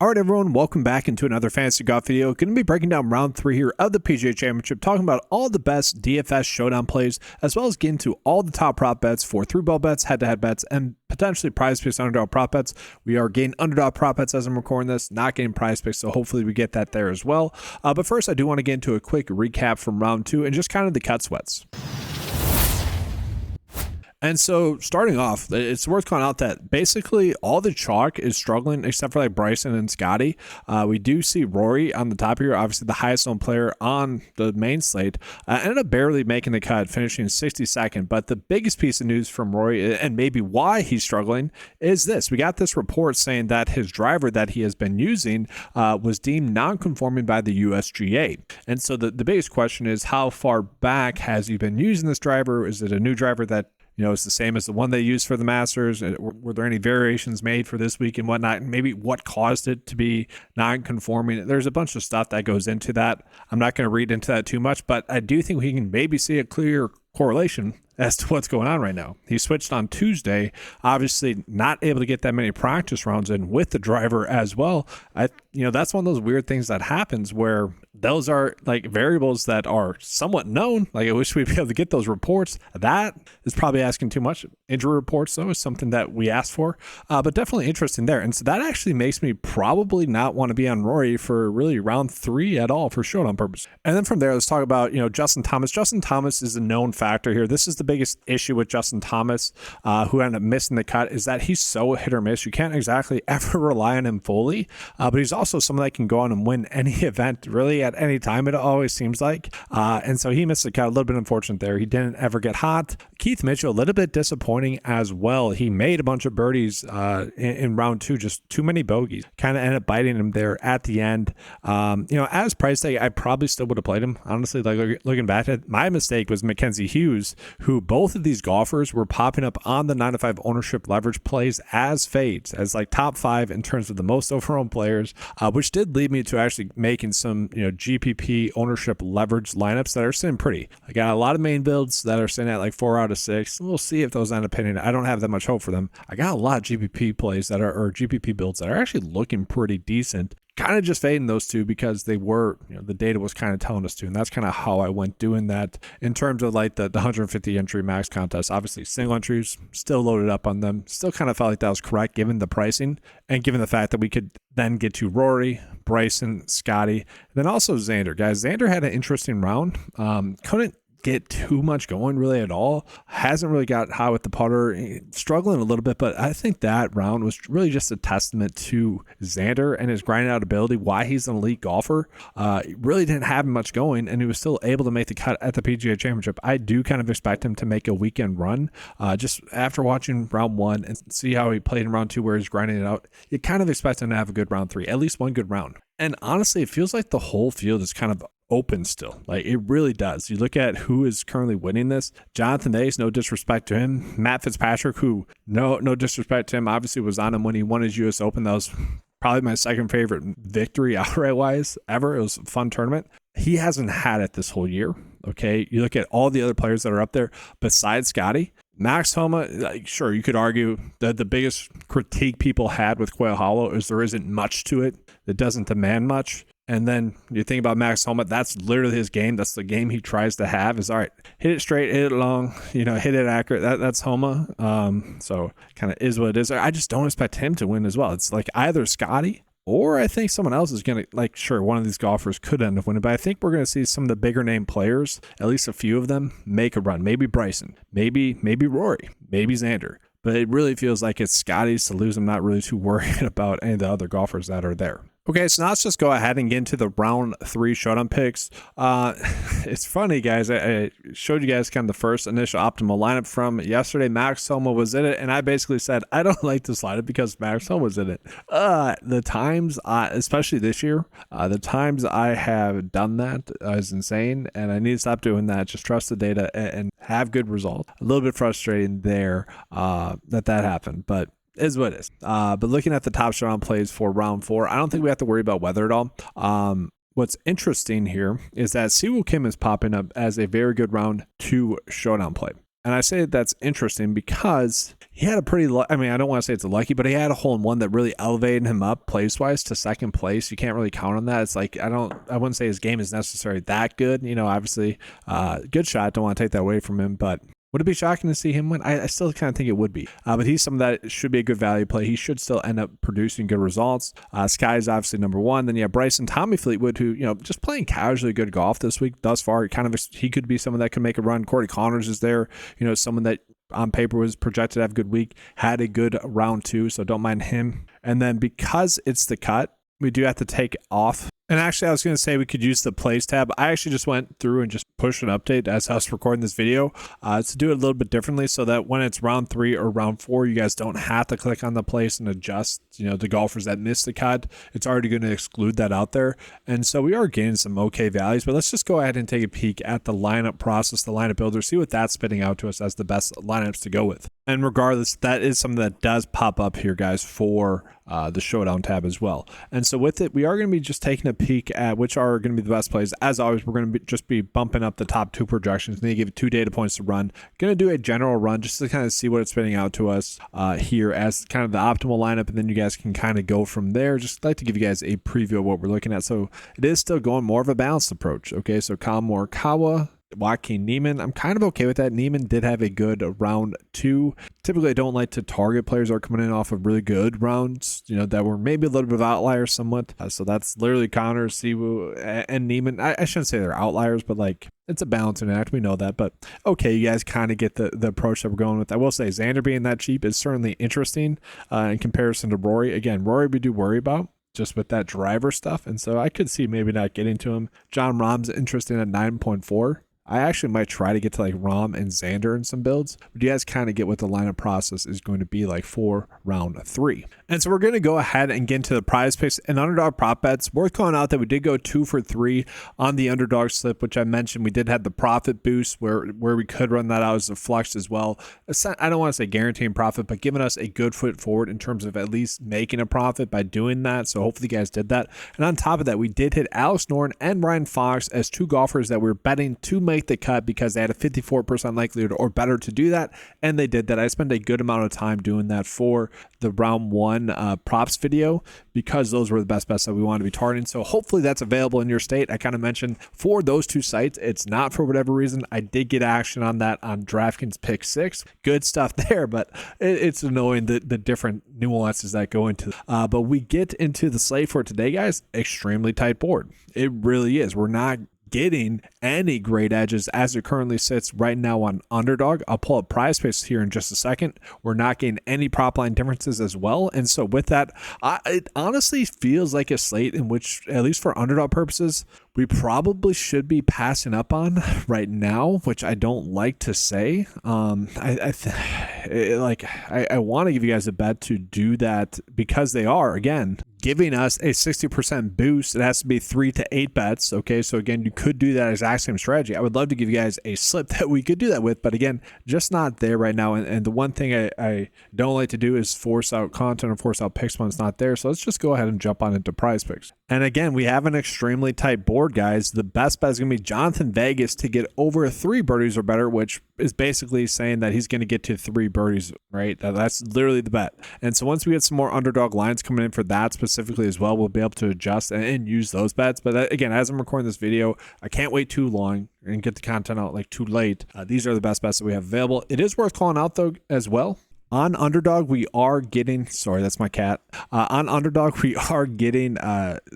All right, everyone, welcome back into another fantasy golf video. Going to be breaking down round 3 here of the PGA Championship, talking about all the best DFS showdown plays, as well as getting to all the top prop bets for through-ball bets, head-to-head bets, and potentially PrizePicks and Underdog prop bets. We are getting Underdog prop bets as I'm recording this, not getting PrizePicks, so hopefully we get that there as well. But first, I do want to get into a quick recap from round 2 and just kind of the cut sweats. And so starting off, it's worth calling out that basically all the chalk is struggling except for like Bryson and Scotty. We do see Rory on the top here, obviously the highest known player on the main slate, ended up barely making the cut, finishing 62nd. But the biggest piece of news from Rory, and maybe why he's struggling, is this. We got this report saying that his driver that he has been using was deemed non-conforming by the USGA. And so the biggest question is, how far back has he been using this driver? Is it a new driver that it's the same as the one they used for the Masters? Were there any variations made for this week and whatnot? And maybe what caused it to be non-conforming? There's a bunch of stuff that goes into that. I'm not going to read into that too much, but I do think we can maybe see a clear correlation as to what's going on right now. He switched on Tuesday, obviously not able to get that many practice rounds in with the driver as well. That's one of those weird things that happens where those are like variables that are somewhat known. Like, I wish we'd be able to get those reports. That is probably asking too much. Injury reports, though, is something that we asked for, but definitely interesting there. And so that actually makes me probably not want to be on Rory for really round 3 at all for showdown purpose. And then from there, let's talk about, Justin Thomas. Justin Thomas is a known factor here. This is the biggest issue with Justin Thomas, who ended up missing the cut, is that he's so hit or miss. You can't exactly ever rely on him fully, but he's also someone that can go on and win any event really at any time, it always seems like. And so he missed the cut. A little bit unfortunate there. He didn't ever get hot. Keith Mitchell, a little bit disappointing as well. He made a bunch of birdies in round 2, just too many bogeys. Kind of ended up biting him there at the end. As price tag, I probably still would have played him. Honestly, like looking back at it, my mistake was Mackenzie Hughes, who both of these golfers were popping up on the 9 to 5 ownership leverage plays as fades, as like top 5 in terms of the most overall players, which did lead me to actually making some, GPP ownership leverage lineups that are sitting pretty. I got a lot of main builds that are sitting at like 4 out of 6. We'll see if those end up hitting. I don't have that much hope for them. I got a lot of GPP plays that are, or GPP builds that are actually looking pretty decent. Kind of just fading those two because they were, the data was kind of telling us to, and that's kind of how I went doing that. In terms of like the 150 entry max contest, obviously single entries still loaded up on them. Still kind of felt like that was correct given the pricing and given the fact that we could then get to Rory, Bryson, Scotty, and then also Xander. Guys, Xander had an interesting round. Couldn't get too much going really at all. Hasn't really got high with the putter, struggling a little bit, but I think that round was really just a testament to Xander and his grinding out ability, why he's an elite golfer. Really didn't have much going, and he was still able to make the cut at the PGA Championship. I do kind of expect him to make a weekend run. Just after watching round 1 and see how he played in round 2 where he's grinding it out, you kind of expect him to have a good round 3, at least one good round. And honestly, it feels like the whole field is kind of open still. Like, it really does. You look at who is currently winning this. Jonathan Ace, no disrespect to him. Matt Fitzpatrick, who no disrespect to him, obviously was on him when he won his US Open. That was probably my second favorite victory outright wise ever. It was a fun tournament. He hasn't had it this whole year. Okay. You look at all the other players that are up there besides Scotty. Max Homa, sure, you could argue that the biggest critique people had with Quail Hollow is there isn't much to it. It doesn't demand much. And then you think about Max Homa, that's literally his game. That's the game he tries to have is, all right, hit it straight, hit it long, hit it accurate. That's Homa. So kind of is what it is. I just don't expect him to win as well. It's like either Scotty or I think someone else is going to, sure, one of these golfers could end up winning, but I think we're going to see some of the bigger name players, at least a few of them, make a run. Maybe Bryson, maybe Rory, maybe Xander. But it really feels like it's Scotty's to lose. I'm not really too worried about any of the other golfers that are there. Okay, so now let's just go ahead and get into the round 3 showdown picks. It's funny, guys. I showed you guys kind of the first initial optimal lineup from yesterday. Max Homa was in it, and I basically said, I don't like this lineup because Max Homa was in it. The times, especially this year, the times I have done that is insane, and I need to stop doing that. Just trust the data and have good results. A little bit frustrating there that happened, but is what it is. But looking at the top showdown plays for round 4, I don't think we have to worry about weather at all. What's interesting here is that Siwoo Kim is popping up as a very good round 2 showdown play. And I say that's interesting because he had a pretty, I mean, I don't want to say it's a lucky, but he had a hole in one that really elevated him up place-wise to second place. You can't really count on that. It's like, I wouldn't say his game is necessarily that good. You know, obviously, good shot. Don't want to take that away from him, but would it be shocking to see him win? I still kind of think it would be. But he's someone that should be a good value play. He should still end up producing good results. Sky is obviously number one. Then you have Bryson, Tommy Fleetwood, who, you know, just playing casually good golf this week thus far. He could be someone that could make a run. Corey Connors is there. You know, someone that on paper was projected to have a good week, had a good round 2, so don't mind him. And then because it's the cut, we do have to take off. And actually, I was going to say we could use the plays tab. I actually just went through and just pushed an update as I was recording this video to do it a little bit differently so that when it's round 3 or round 4, you guys don't have to click on the place and adjust, you know, the golfers that missed the cut. It's already going to exclude that out there. And so we are getting some okay values, but let's just go ahead and take a peek at the lineup process, the lineup builder, see what that's spitting out to us as the best lineups to go with. And regardless, that is something that does pop up here, guys, for the Showdown tab as well. And so with it, we are going to be just taking a peek at which are going to be the best plays. As always, we're going to just be bumping up the top 2 projections. Then you give it 2 data points to run. Going to do a general run just to kind of see what it's spitting out to us here as kind of the optimal lineup. And then you guys can kind of go from there. Just like to give you guys a preview of what we're looking at. So it is still going more of a balanced approach. Okay, so Colin Morikawa, Joaquin Niemann, I'm kind of okay with that. Niemann did have a good round 2. Typically, I don't like to target players that are coming in off of really good rounds, you know, that were maybe a little bit of outliers somewhat. So that's literally Connor, Siwoo, and Niemann. I shouldn't say they're outliers, but like it's a balancing act. We know that. But okay, you guys kind of get the approach that we're going with. I will say Xander being that cheap is certainly interesting in comparison to Rory. Again, Rory we do worry about just with that driver stuff. And so I could see maybe not getting to him. John Rahm's interesting at 9.4. I actually might try to get to like Rahm and Xander in some builds, but you guys kind of get what the lineup process is going to be like for round 3. And so we're going to go ahead and get into the PrizePicks and Underdog prop bets. Worth calling out that we did go 2 for 3 on the Underdog slip, which I mentioned we did have the profit boost where we could run that out as a flex as well. I don't want to say guaranteeing profit, but giving us a good foot forward in terms of at least making a profit by doing that. So hopefully you guys did that. And on top of that, we did hit Alex Noren and Ryan Fox as 2 golfers that we were betting to make the cut because they had a 54% likelihood or better to do that, and they did that. I spent a good amount of time doing that for the round 1 props video because those were the best bets that we wanted to be targeting. So hopefully that's available in your state. I kind of mentioned for those 2 sites, it's not for whatever reason. I did get action on that on DraftKings Pick 6. Good stuff there, but it's annoying the different nuances that go into but we get into the slate for today, guys. Extremely tight board. It really is. We're not getting any great edges as it currently sits right now on Underdog. I'll pull up PrizePicks here in just a second. We're not getting any prop line differences as well. And so with that, it honestly feels like a slate in which, at least for Underdog purposes, we probably should be passing up on right now, which I don't like to say. I want to give you guys a bet to do that because they are, again, giving us a 60% boost. It has to be 3 to 8 bets. Okay, so again, you could do that exact same strategy. I would love to give you guys a slip that we could do that with, but again, just not there right now. And the one thing I don't like to do is force out content or force out picks when it's not there. So let's just go ahead and jump on into PrizePicks. And again, we have an extremely tight board, guys. The best bet is going to be Jonathan Vegas to get over 3 birdies or better, which is basically saying that he's going to get to 3 birdies, right? That's literally the bet. And so once we get some more Underdog lines coming in for that specifically as well, we'll be able to adjust and use those bets. But again, as I'm recording this video, I can't wait too long and get the content out like too late. These are the best bets that we have available. It is worth calling out though as well. On Underdog, we are getting, sorry, that's my cat. On Underdog, we are getting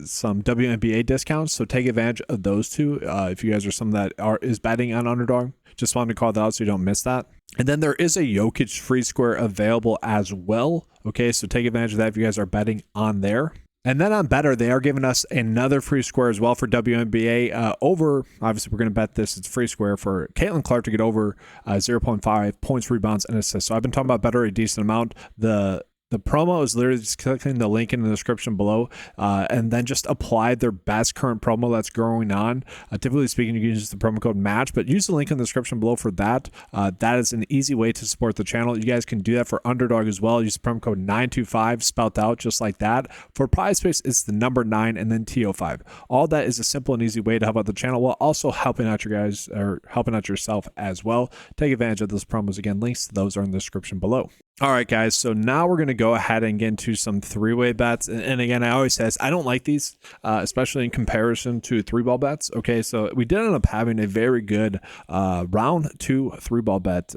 some WNBA discounts. So take advantage of those 2. If you guys are someone that is betting on Underdog, just wanted to call that out so you don't miss that. And then there is a Jokic free square available as well. Okay, so take advantage of that if you guys are betting on there. And then on betr, they are giving us another free square as well for WNBA over, obviously we're going to bet this, it's free square for Caitlin Clark to get over 0.5 points, rebounds, and assists. So I've been talking about betr a decent amount. The The promo is literally just clicking the link in the description below and then just apply their best current promo that's going on. Typically speaking, you can use the promo code MATCH, but use the link in the description below for that. That is an easy way to support the channel. You guys can do that for Underdog as well. Use the promo code 925, spelled out just like that. For PrizePicks, it's the number 9 and then TO5. All that is a simple and easy way to help out the channel while also helping out your guys or helping out yourself as well. Take advantage of those promos. Again, links to those are in the description below. All right, guys, so now we're going to go ahead and get into some three-way bets. And again, I always say I don't like these, especially in comparison to three-ball bets. Okay, so we did end up having a very good round 2 three-ball bet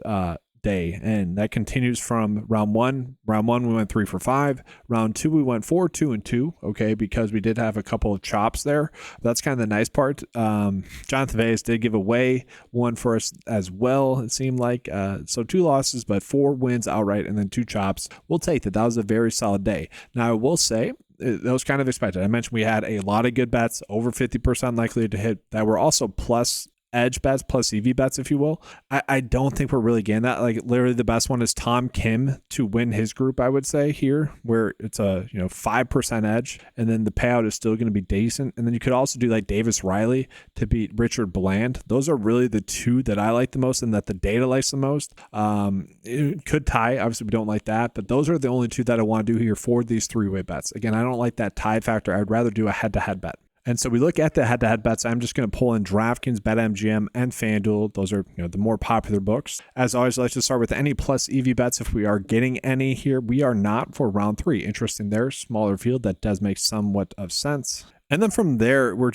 day, and that continues from round one. Round 1 we went 3 for 5. Round 2 we went 4, 2, and 2. Okay, because we did have a couple of chops there. That's kind of the nice part. Jonathan Vegas did give away one for us as well. It seemed like so 2 losses, but 4 wins outright, and then 2 chops. We'll take that. That was a very solid day. Now I will say, that was kind of expected. I mentioned we had a lot of good bets, over 50% likely to hit, that were also plus edge bets, plus EV bets, if you will. I don't think we're really getting that. Like, literally the best one is Tom Kim to win his group, I would say, here, where it's a 5% edge, and then the payout is still going to be decent. And then you could also do like Davis Riley to beat Richard Bland. Those are really the 2 that I like the most and that the data likes the most. It could tie, obviously we don't like that, but those are the only 2 that I want to do here for these three-way bets. Again, I don't like that tie factor. I'd rather do a head-to-head bet. And so we look at the head-to-head bets. I'm just going to pull in DraftKings, BetMGM, and FanDuel. Those are the more popular books. As always, let's just start with any plus EV bets if we are getting any here. We are not for round 3. Interesting there. Smaller field. That does make somewhat of sense. And then from there, we're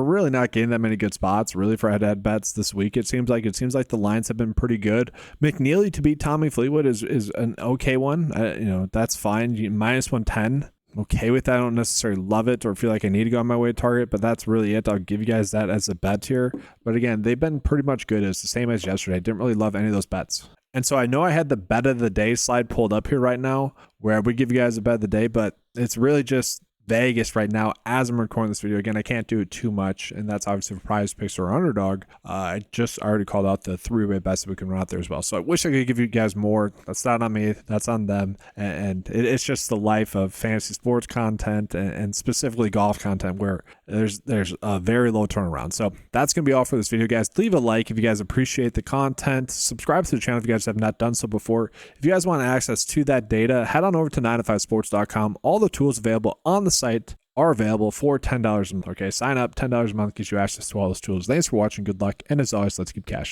really not getting that many good spots really for head-to-head bets this week. It seems like the lines have been pretty good. McNeely to beat Tommy Fleetwood is an okay one. That's fine. Minus 110. Okay with that. I don't necessarily love it or feel like I need to go on my way to target, but that's really it. I'll give you guys that as a bet here. But again, they've been pretty much good. It's the same as yesterday. I didn't really love any of those bets. And so I know I had the bet of the day slide pulled up here right now where I would give you guys a bet of the day, but it's really just Vegas right now as I'm recording this video. Again, I can't do it too much, and that's obviously for PrizePicks or Underdog. I already called out the three-way bets that we can run out there as well. So I wish I could give you guys more. That's not on me. That's on them. And it's just the life of fantasy sports content and specifically golf content where there's a very low turnaround. So that's going to be all for this video, guys. Leave a like if you guys appreciate the content. Subscribe to the channel if you guys have not done so before. If you guys want access to that data, head on over to 9to5sports.com. All the tools available on the site are available for $10 a month. Okay, sign up. $10 a month gives you access to all those tools. Thanks for watching. Good luck. And as always, let's keep cashing.